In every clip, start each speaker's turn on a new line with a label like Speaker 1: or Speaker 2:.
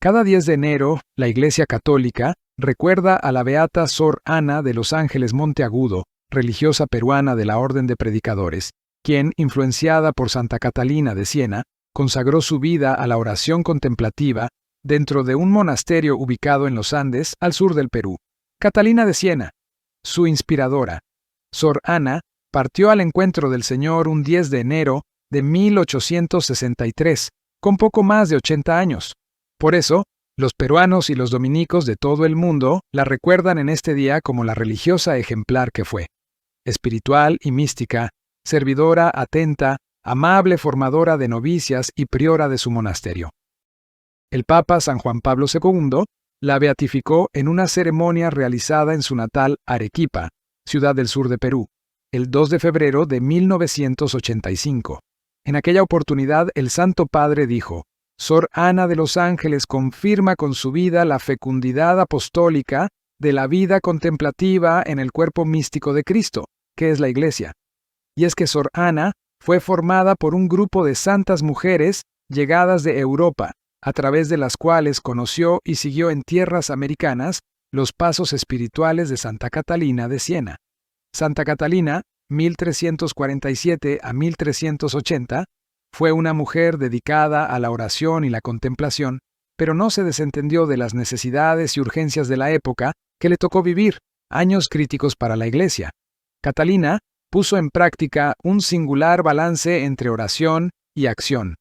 Speaker 1: Cada 10 de enero, la Iglesia Católica recuerda a la beata Sor Ana de los Ángeles Monteagudo, religiosa peruana de la Orden de Predicadores, quien, influenciada por Santa Catalina de Siena, consagró su vida a la oración contemplativa dentro de un monasterio ubicado en los Andes, al sur del Perú. Catalina de Siena, su inspiradora. Sor Ana partió al encuentro del Señor un 10 de enero de 1863, con poco más de 80 años. Por eso, los peruanos y los dominicos de todo el mundo la recuerdan en este día como la religiosa ejemplar que fue. Espiritual y mística, servidora atenta, amable formadora de novicias y priora de su monasterio. El Papa San Juan Pablo II la beatificó en una ceremonia realizada en su natal Arequipa, ciudad del sur de Perú, el 2 de febrero de 1985. En aquella oportunidad, el Santo Padre dijo: Sor Ana de los Ángeles confirma con su vida la fecundidad apostólica de la vida contemplativa en el cuerpo místico de Cristo, que es la Iglesia. Y es que Sor Ana fue formada por un grupo de santas mujeres llegadas de Europa, a través de las cuales conoció y siguió en tierras americanas los pasos espirituales de Santa Catalina de Siena. Santa Catalina, 1347 a 1380, fue una mujer dedicada a la oración y la contemplación, pero no se desentendió de las necesidades y urgencias de la época que le tocó vivir, años críticos para la Iglesia. Catalina puso en práctica un singular balance entre oración y acción.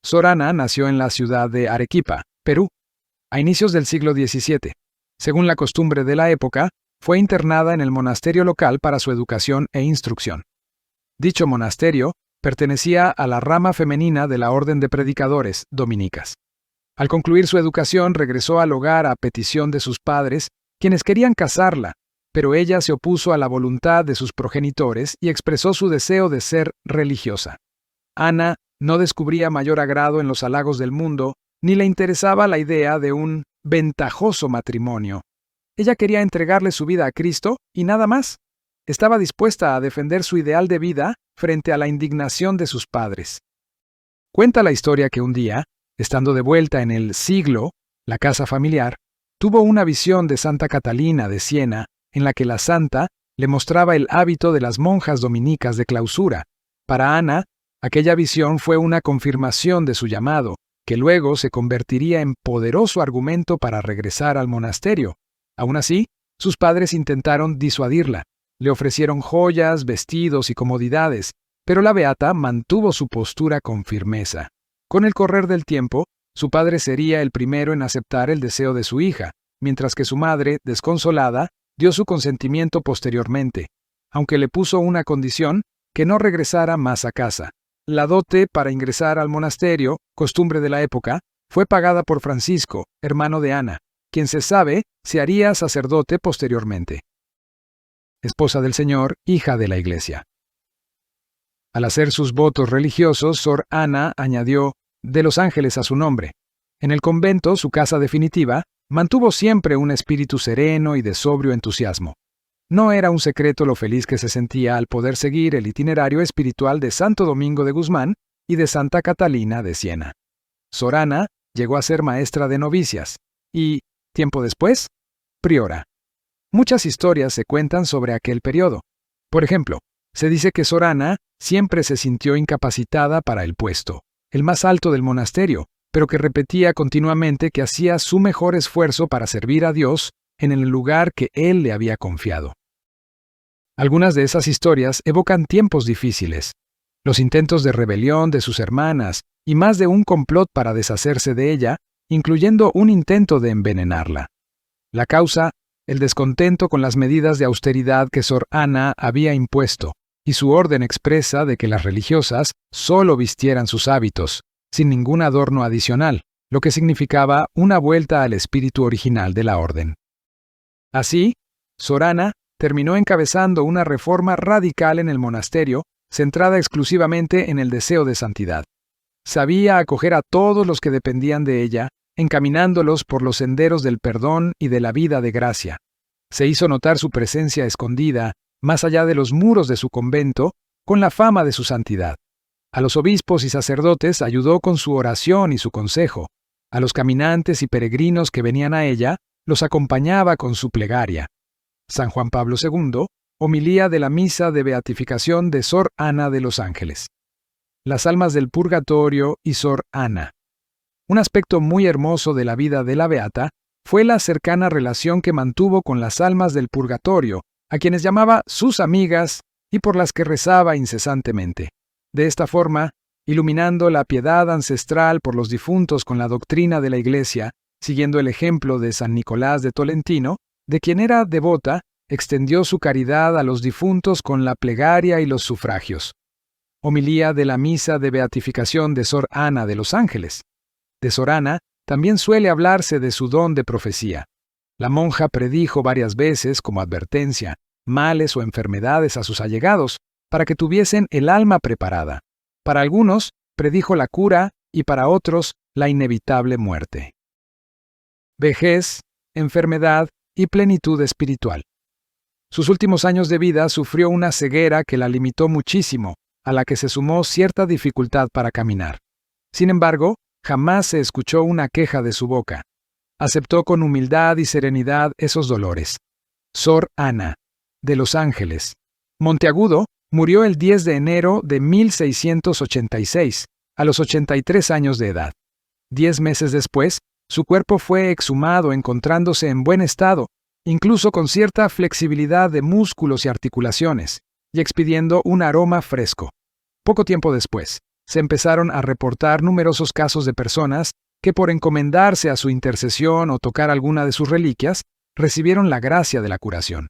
Speaker 1: Sor Ana nació en la ciudad de Arequipa, Perú, a inicios del siglo XVII. Según la costumbre de la época, fue internada en el monasterio local para su educación e instrucción. Dicho monasterio pertenecía a la rama femenina de la Orden de Predicadores, dominicas. Al concluir su educación, regresó al hogar a petición de sus padres, quienes querían casarla, pero ella se opuso a la voluntad de sus progenitores y expresó su deseo de ser religiosa. Ana no descubría mayor agrado en los halagos del mundo, ni le interesaba la idea de un ventajoso matrimonio. Ella quería entregarle su vida a Cristo y nada más. Estaba dispuesta a defender su ideal de vida frente a la indignación de sus padres. Cuenta la historia que un día, estando de vuelta en el siglo, la casa familiar, tuvo una visión de Santa Catalina de Siena, en la que la santa le mostraba el hábito de las monjas dominicas de clausura. Para Ana, aquella visión fue una confirmación de su llamado, que luego se convertiría en poderoso argumento para regresar al monasterio. Aún así, sus padres intentaron disuadirla. Le ofrecieron joyas, vestidos y comodidades, pero la beata mantuvo su postura con firmeza. Con el correr del tiempo, su padre sería el primero en aceptar el deseo de su hija, mientras que su madre, desconsolada, dio su consentimiento posteriormente, aunque le puso una condición: que no regresara más a casa. La dote para ingresar al monasterio, costumbre de la época, fue pagada por Francisco, hermano de Ana, quien se sabe se haría sacerdote posteriormente. Esposa del Señor, hija de la Iglesia. Al hacer sus votos religiosos, Sor Ana añadió de los Ángeles a su nombre. En el convento, su casa definitiva, mantuvo siempre un espíritu sereno y de sobrio entusiasmo. No era un secreto lo feliz que se sentía al poder seguir el itinerario espiritual de Santo Domingo de Guzmán y de Santa Catalina de Siena. Sor Ana llegó a ser maestra de novicias y, tiempo después, priora. Muchas historias se cuentan sobre aquel periodo. Por ejemplo, se dice que Sor Ana siempre se sintió incapacitada para el puesto, el más alto del monasterio, pero que repetía continuamente que hacía su mejor esfuerzo para servir a Dios en el lugar que Él le había confiado. Algunas de esas historias evocan tiempos difíciles, los intentos de rebelión de sus hermanas y más de un complot para deshacerse de ella, incluyendo un intento de envenenarla. La causa: el descontento con las medidas de austeridad que Sor Ana había impuesto, y su orden expresa de que las religiosas solo vistieran sus hábitos, sin ningún adorno adicional, lo que significaba una vuelta al espíritu original de la orden. Así, Sor Ana terminó encabezando una reforma radical en el monasterio, centrada exclusivamente en el deseo de santidad. Sabía acoger a todos los que dependían de ella, encaminándolos por los senderos del perdón y de la vida de gracia. Se hizo notar su presencia escondida, más allá de los muros de su convento, con la fama de su santidad. A los obispos y sacerdotes ayudó con su oración y su consejo. A los caminantes y peregrinos que venían a ella, los acompañaba con su plegaria. San Juan Pablo II, homilía de la misa de beatificación de Sor Ana de los Ángeles. Las almas del purgatorio y Sor Ana. Un aspecto muy hermoso de la vida de la beata fue la cercana relación que mantuvo con las almas del purgatorio, a quienes llamaba sus amigas y por las que rezaba incesantemente. De esta forma, iluminando la piedad ancestral por los difuntos con la doctrina de la Iglesia, siguiendo el ejemplo de San Nicolás de Tolentino, de quien era devota, extendió su caridad a los difuntos con la plegaria y los sufragios. Homilía de la misa de beatificación de Sor Ana de los Ángeles. De Sor Ana también suele hablarse de su don de profecía. La monja predijo varias veces, como advertencia, males o enfermedades a sus allegados, para que tuviesen el alma preparada. Para algunos, predijo la cura y para otros, la inevitable muerte. Vejez, enfermedad y plenitud espiritual. Sus últimos años de vida sufrió una ceguera que la limitó muchísimo, a la que se sumó cierta dificultad para caminar. Sin embargo, jamás se escuchó una queja de su boca. Aceptó con humildad y serenidad esos dolores. Sor Ana, de Los Ángeles. Monteagudo murió el 10 de enero de 1686, a los 83 años de edad. 10 meses después, su cuerpo fue exhumado encontrándose en buen estado, incluso con cierta flexibilidad de músculos y articulaciones, y expidiendo un aroma fresco. Poco tiempo después, se empezaron a reportar numerosos casos de personas que por encomendarse a su intercesión o tocar alguna de sus reliquias, recibieron la gracia de la curación.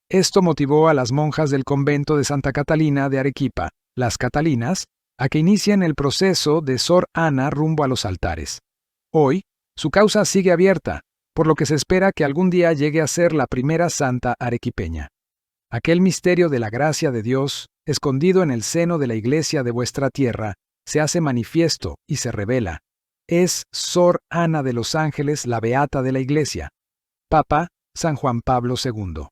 Speaker 1: Esto motivó a las monjas del convento de Santa Catalina de Arequipa, las Catalinas, a que inicien el proceso de Sor Ana rumbo a los altares. Hoy, su causa sigue abierta, por lo que se espera que algún día llegue a ser la primera santa arequipeña. Aquel misterio de la gracia de Dios, escondido en el seno de la Iglesia de vuestra tierra, se hace manifiesto y se revela. Es Sor Ana de los Ángeles la beata de la Iglesia. Papa San Juan Pablo II.